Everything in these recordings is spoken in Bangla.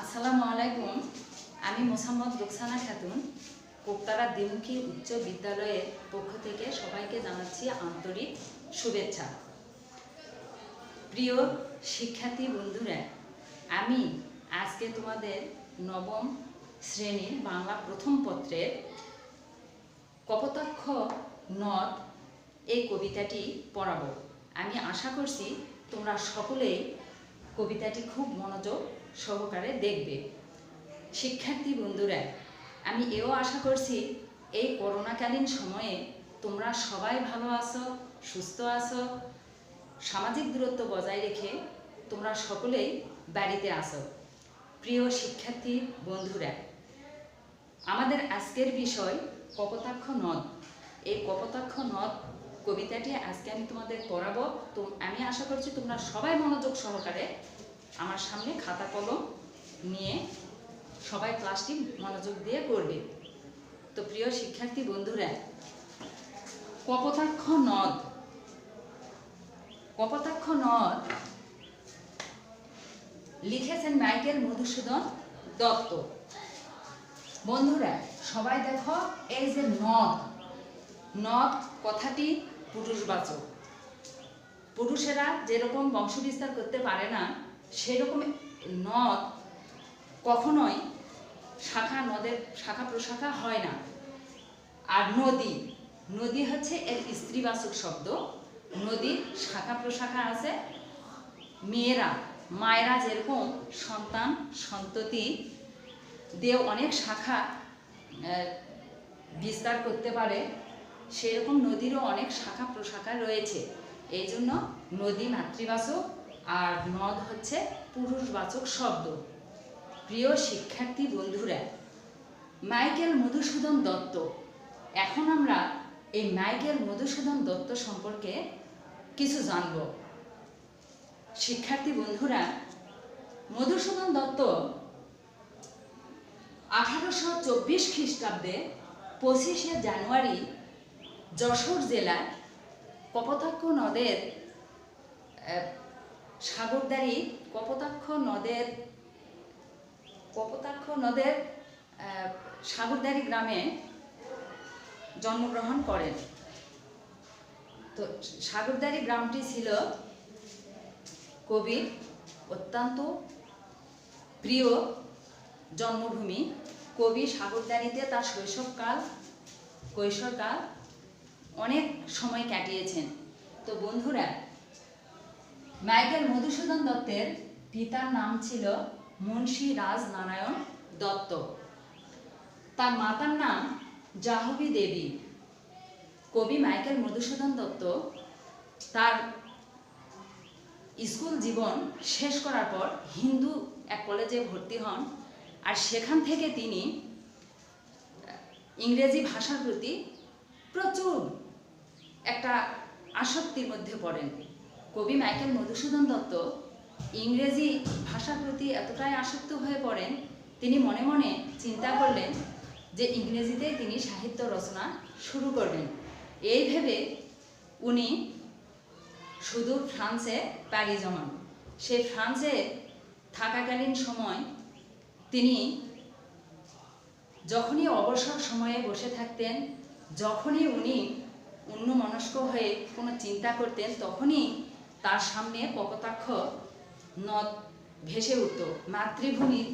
আসসালামু আলাইকুম। আমি মোসাম্মদ রুকসানা খাতুন কোকতারা দ্বিমুখী উচ্চ বিদ্যালয়ের পক্ষ থেকে সবাইকে জানাচ্ছি আন্তরিক শুভেচ্ছা। প্রিয় শিক্ষার্থী বন্ধুরা, আমি আজকে তোমাদের নবম শ্রেণীর বাংলা প্রথম পত্রের কপোতাক্ষ নদ এই কবিতাটি পড়াবো। আমি আশা করছি তোমরা সকলেই কবিতাটি খুব মনোযোগ সহকারে দেখবে। শিক্ষার্থী বন্ধুরা, আমি এও আশা করছি এই করোনাকালীন সময়ে তোমরা সবাই ভালো আছো, সুস্থ আছো, সামাজিক দূরত্ব বজায় রেখে তোমরা সকলেই বাড়িতে আছো। প্রিয় শিক্ষার্থী বন্ধুরা, আমাদের আজকের বিষয় কপোতাক্ষ নদ। এই কপোতাক্ষ নদ কবিতাটি আজকে আমি তোমাদের পড়াবো। তো আমি আশা করছি তোমরা সবাই মনোযোগ সহকারে আমার সামনে খাতা কলম নিয়ে সবাই ক্লাসটি মনোযোগ দিয়ে করবে। তো প্রিয় শিক্ষার্থী বন্ধুরা, কপোতাক্ষ নদ। কপোতাক্ষ নদ লিখেছেন মাইকেল মধুসূদন দত্ত। বন্ধুরা সবাই দেখো, এই যে নদ, নদ কথাটি পুরুষবাচক। পুরুষেরা যেরকম বংশ বিস্তার করতে পারে না, সেরকম নদ কখনোই শাখা প্রশাখা হয় না। আর নদী, নদী হচ্ছে এর স্ত্রীবাচক শব্দ। নদীর শাখা প্রশাখা আছে। মায়েরা যেরকম সন্তান সন্ততি দিয়ে অনেক শাখা বিস্তার করতে পারে, সেরকম নদীরও অনেক শাখা প্রশাখা রয়েছে। এই জন্য নদী মাতৃবাচক আর নদ হচ্ছে পুরুষবাচক শব্দ। প্রিয় শিক্ষার্থী বন্ধুরা, মাইকেল মধুসূদন দত্ত। এখন আমরা এই মাইকেল মধুসূদন দত্ত সম্পর্কে কিছু জানব। শিক্ষার্থী বন্ধুরা, মধুসূদন দত্ত 1824 খ্রিস্টাব্দে 25শে জানুয়ারি যশোর জেলার কপোতাক্ষ নদের কপোতাক্ষ নদের সাগরদাড়ি গ্রামে জন্মগ্রহণ করেন। তো সাগরদাড়ি গ্রামটি ছিল কবির অত্যন্ত প্রিয় জন্মভূমি। কবি সাগরদাড়িতে তার কৈশোরকাল অনেক সময় কাটিয়েছেন। তো বন্ধুরা, মাইকেল মধুসূদন দত্তের পিতার নাম ছিল মুন্সী রাজনারায়ণ দত্ত। তার মাতার নাম জাহ্নবী দেবী। কবি মাইকেল মধুসূদন দত্ত তার স্কুল জীবন শেষ করার পর হিন্দু এক কলেজে ভর্তি হন। আর সেখান থেকে তিনি ইংরেজি ভাষার প্রতি প্রচুর একটা আসক্তির মধ্যে পড়েন। কবি মাইকেল মধুসূদন দত্ত ইংরেজি ভাষার প্রতি এতটাই আসক্ত হয়ে পড়েন, তিনি মনে মনে চিন্তা করলেন যে ইংরেজিতে তিনি সাহিত্য রচনা শুরু করবেন। এই ভেবে উনি সুদূর ফ্রান্সে পাড়ি জমান। সে ফ্রান্সে থাকাকালীন সময় তিনি যখনই অবসর সময়ে বসে থাকতেন, যখনই উনি অন্যমনস্ক হয়ে কোনো চিন্তা করতেন, তখনই তার সামনে কপোতাক্ষ নদ ভেসে উঠত। মাতৃভূমির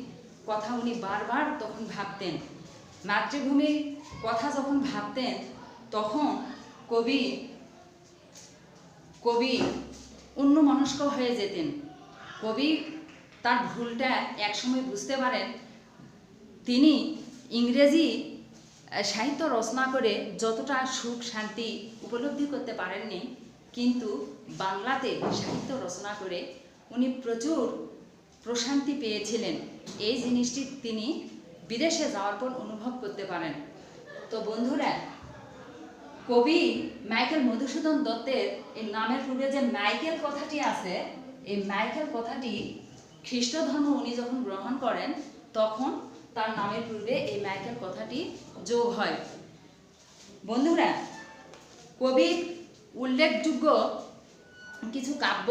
কথা উনি বারবার তখন ভাবতেন। মাতৃভূমির কথা যখন ভাবতেন, তখন কবি অন্যমনস্ক হয়ে যেতেন। কবি তার ভুলটা একসময় বুঝতে পারেন। তিনি ইংরেজি সাহিত্য রচনা করে যতটা সুখ শান্তি উপলব্ধি করতে পারেননি, কিন্তু বাংলাতে সাহিত্য রচনা করে উনি প্রচুর প্রশান্তি পেয়েছিলেন। এই জিনিসটি তিনি বিদেশে যাওয়ার পর অনুভব করতে পারেন। তো বন্ধুরা, কবি মাইকেল মধুসূদন দত্তের এই নামের পূর্বে যে মাইকেল কথাটি আছে, এই মাইকেল কথাটি খ্রিস্ট ধর্ম উনি যখন গ্রহণ করেন, তখন তার নামের পূর্বে এই মাইকেল কথাটি যোগ হয়। বন্ধুরা, কবির উল্লেখযোগ্য কিছু কাব্য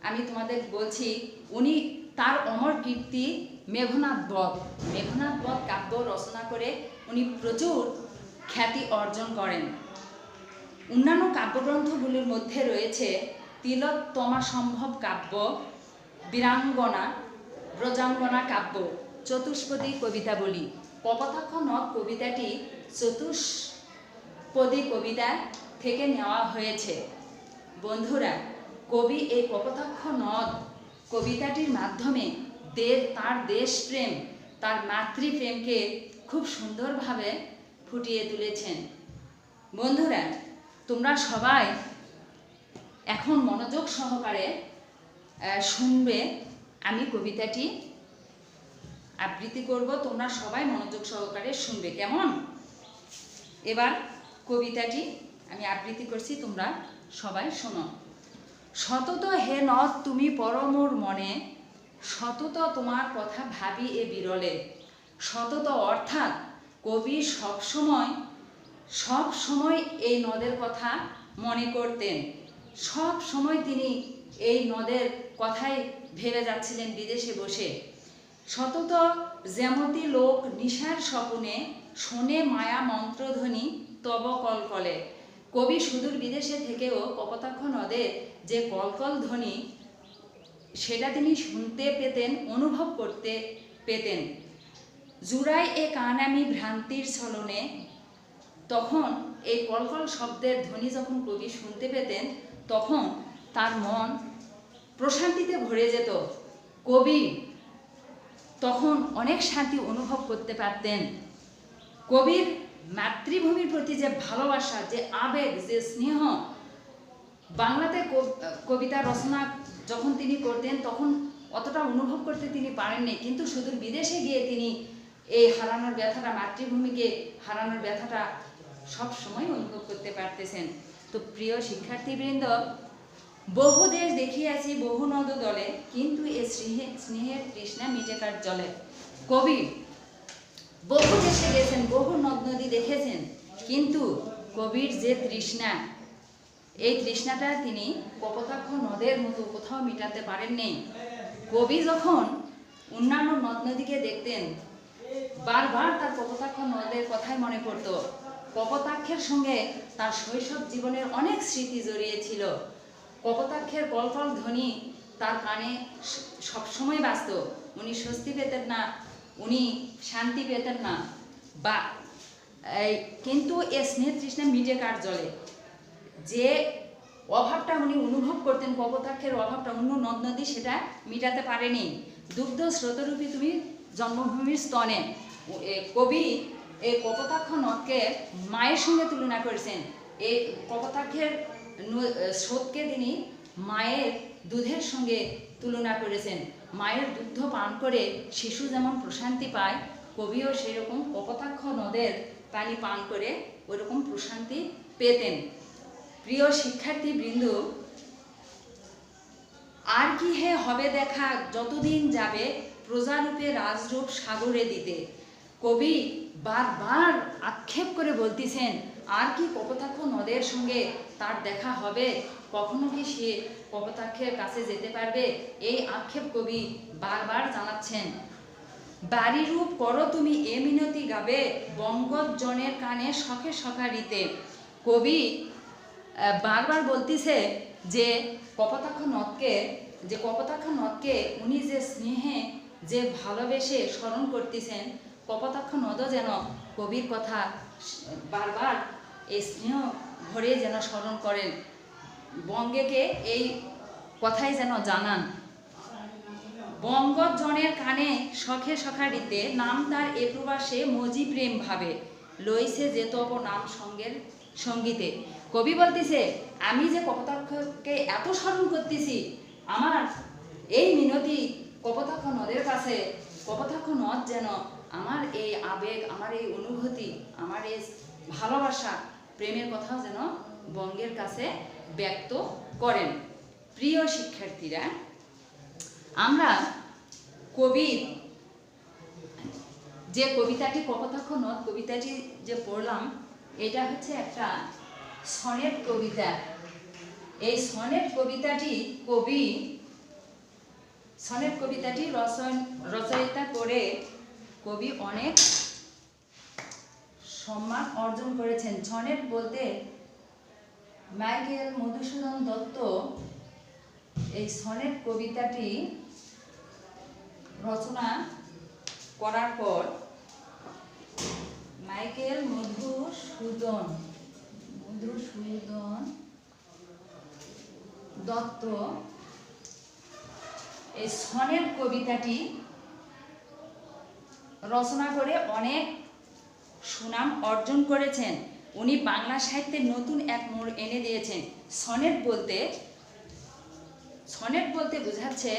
আমি তোমাদের বলছি। উনি তার অমর কীর্তি মেঘনাদ বধ। মেঘনাদ বধ কাব্য রচনা করে উনি প্রচুর খ্যাতি অর্জন করেন। অন্যান্য কাব্যগ্রন্থগুলির মধ্যে রয়েছে তিলোত্তমা সম্ভব কাব্য, বীরাঙ্গনা, ব্রজাঙ্গনা কাব্য, চতুষ্পদী কবিতাবলী। কপোতাক্ষ নদ কবিতাটি চতুষ্পদী কবিতা থেকে নেওয়া হয়েছে। বন্ধুরা, কবি এই কপোতাক্ষ নদ কবিতাটির মাধ্যমে তার দেশপ্রেম, তার মাতৃপ্রেমকে খুব সুন্দরভাবে ফুটিয়ে তুলেছেন। বন্ধুরা, তোমরা সবাই এখন মনোযোগ সহকারে শুনবে। আমি কবিতাটি আবৃত্তি করব, তোমরা সবাই মনোযোগ সহকারে শুনবে, কেমন? এবার কবিতাটি আমি আবৃত্তি করছি, তোমরা সবাই শোনো। সতত হে নদ তুমি পরমোর মনে, সতত তোমার কথা ভাবি এ বিরলে। সতত অর্থাৎ কবি সব সময় এই নদের কথা মনে করতেন। সব সময় তিনি এই নদের কথাই ভেবে যাচ্ছিলেন বিদেশে বসে। সতত যেমতি লোক নিশার স্বপনে, শোনে মায়া মন্ত্রধ্বনি তব কলকলে। কবি সুদূর বিদেশে থেকেও কপোতাক্ষ নদের যে কলকল ধ্বনি, সেটা তিনি শুনতে পেতেন, অনুভব করতে পেতেন। জুড়াই এ কান আমি ভ্রান্তির ছলনে। তখন এই কলকল শব্দের ধ্বনি যখন কবি শুনতে পেতেন, তখন তার মন প্রশান্তিতে ভরে যেত। কবি তখন অনেক শান্তি অনুভব করতে পারতেন। কবির মাতৃভূমির প্রতি যে ভালোবাসা, যে আবেগ, যে স্নেহ, বাংলাতে কবিতা রচনা যখন তিনি করতেন তখন অতটা অনুভব করতে তিনি পারেননি, কিন্তু সুদূর বিদেশে গিয়ে তিনি এই হারানোর ব্যথাটা, মাতৃভূমিকে হারানোর ব্যথাটা সব সময় অনুভব করতে পারতেছেন। তো প্রিয় শিক্ষার্থীবৃন্দ, বহু দেশ দেখিয়াছি বহু নদ দলে, কিন্তু এ স্নেহের তৃষ্ণা মিটে কার জলে। কবি বহু দেশে গেছেন, বহু নদ নদী দেখেছেন, কিন্তু কবির যে তৃষ্ণা, এই তৃষ্ণাটা তিনি কপোতাক্ষ নদের মতো কোথাও মিটাতে পারেননি। কবি যখন অন্যান্য নদ নদীকে দেখতেন, বারবার তার কপোতাক্ষ নদের কথাই মনে পড়ত। কপোতাক্ষের সঙ্গে তার শৈশব জীবনের অনেক স্মৃতি জড়িয়ে ছিল। কপোতাক্ষের কলকল ধ্বনি তার কানে সবসময় বাজত। উনি স্বস্তি পেতেন না, উনি শান্তি পেতেন না, কিন্তু এ স্নেহ তৃষ্ণা মিটে কার জলে। যে অভাবটা উনি অনুভব করতেন, কপোতাক্ষের অভাবটা, অন্য নদ নদী সেটা মিটাতে পারেনি। দুগ্ধ স্রোতরূপী তুমি জন্মভূমির স্তনে। কবি এই কপোতাক্ষ নদকে মায়ের সঙ্গে তুলনা করেছেন। এই কপোতাক্ষের স্রোতকে তিনি মায়ের দুধের সঙ্গে তুলনা করেছেন। মায়ের দুগ্ধ পান করে শিশু যেমন প্রশান্তি পায়, কবিও সেরকম কপোতাক্ষ নদের পানি পান করে ওইরকম প্রশান্তি পেতেন। প্রিয় শিক্ষার্থীবৃন্দ, আর কি হে হবে দেখা যতদিন যাবে প্রজারূপে রাজরূপ সাগরে দিতে। কবি বারবার আক্ষেপ করে বলতেছেন, আর কি কপোতাক্ষ নদের সঙ্গে তার দেখা হবে, কখনো কি সে কপোতাক্ষের কাছে যেতে পারবে, এই আক্ষেপ কবি বারবার জানাচ্ছেন। বাড়ি রূপ করো তুমি এ মিনতি গাবে, বঙ্গজনের কানে শখে সকারিতে। কবি বারবার বলতেছে যে কপোতাক্ষ নদকে উনি যে স্নেহে, যে ভালোবেসে স্মরণ করতেছেন, কপোতাক্ষ নদও যেন কবির কথা বারবার এই স্নেহ ভরে যেন স্মরণ করেন, বঙ্গকে এই কথাই যেন জানান। বঙ্গজনের কানে শখে সখারিতে, নাম তার এ প্রবাসে মজি প্রেম ভাবে, লইছে যে তব নাম সঙ্গের সঙ্গীতে। কবি বলতেছে, আমি যে কপোতাক্ষকে এত স্মরণ করতেছি, আমার এই মিনতি কপোতাক্ষ নদের কাছে, কপোতাক্ষ নদ যেন আমার এই আবেগ, আমার এই অনুভূতি, আমার এই ভালোবাসা, প্রেমের কথা যেন বঙ্গের কাছে ব্যক্ত করেন। প্রিয় শিক্ষার্থীরা, আমরা কবির যে কবিতাটি কপোতাক্ষ নদ কবিতাটি যে পড়লাম, এটা হচ্ছে একটা সনেট কবিতা। এই সনেট কবিতাটি কবি সনেট কবিতাটি রচয়িতা করে কবি অনেক সম্মান অর্জন করেছেন। সনেট বলতে মাইকেল মধুসূদন দত্ত এই সনেট কবিতাটি রচনা করার পর মাইকেল মধুসূদন দত্ত এই সনেট কবিতাটি রচনা করে অনেক সুনাম অর্জন করেছেন। উনি বাংলা সাহিত্যের নতুন এক মোড় এনে দিয়েছেন। সনেট বলতে বোঝাচ্ছে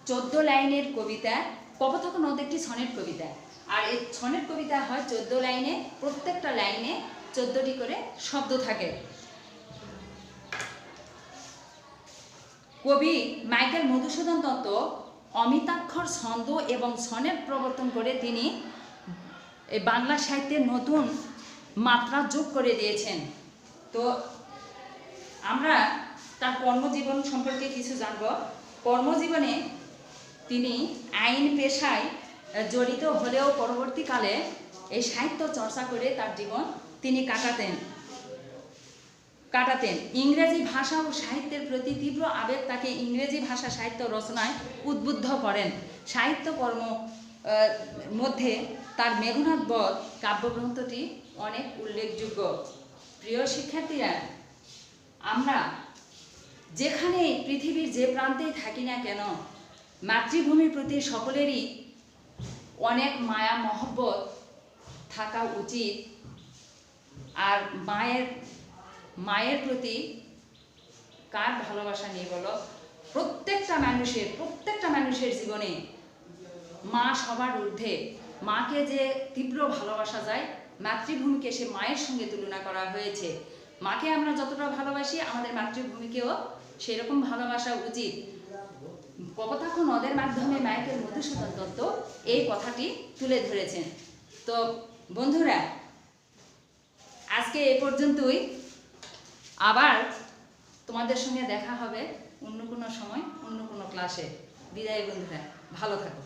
14 লাইনের কবিতা। কপোতাক্ষ নদ একটি সনেট কবিতা, আর এই সনেট কবিতা হয় 14 লাইনে, প্রত্যেকটা লাইনে 14টি করে শব্দ থাকে। কবি মাইকেল মধুসূদন দত্ত অমিতাক্ষর ছন্দ এবং সনেট প্রবর্তন করে তিনি এই বাংলা সাহিত্যের নতুন মাত্রা যোগ করে দিয়েছেন। তো আমরা তার কর্মজীবন সম্পর্কে কিছু জানব। কর্মজীবনে তিনি আইন পেশায় জড়িত হলেও পরবর্তীকালে এই সাহিত্য চর্চা করে তার জীবন তিনি কাটাতেন। ইংরেজি ভাষা ও সাহিত্যের প্রতি তীব্র আবেগ তাকে ইংরেজি ভাষা সাহিত্য রচনায় উদ্বুদ্ধ করেন। সাহিত্যকর্ম মধ্যে তার মেঘনাদ বধ কাব্যগ্রন্থটি অনেক উল্লেখযোগ্য। প্রিয় শিক্ষার্থীরা, আমরা যেখানে পৃথিবীর যে প্রান্তেই থাকি না কেন, মাতৃভূমির প্রতি সকলেরই অনেক মায়া মহব্বত থাকা উচিত। আর মায়ের প্রতি কার ভালোবাসা নেই বলো? প্রত্যেকটা মানুষের জীবনে মা সবার ঊর্ধ্বে। মাকে যে তীব্র ভালোবাসা যায়, মাতৃভূমিকে সে মায়ের সঙ্গে তুলনা করা হয়েছে। মাকে আমরা যতটা ভালোবাসি, আমাদের মাতৃভূমিকেও সেরকম ভালোবাসা উচিত। কপোতাক্ষ নদের মাধ্যমে মাইকেল মধুসূদন দত্ত এই কথাটি তুলে ধরেছেন। তো বন্ধুরা, আজকে এ পর্যন্তই। আবার তোমাদের সঙ্গে দেখা হবে অন্য কোনো সময়, অন্য কোনো ক্লাসে। বিদায় বন্ধুরা, ভালো থাকো।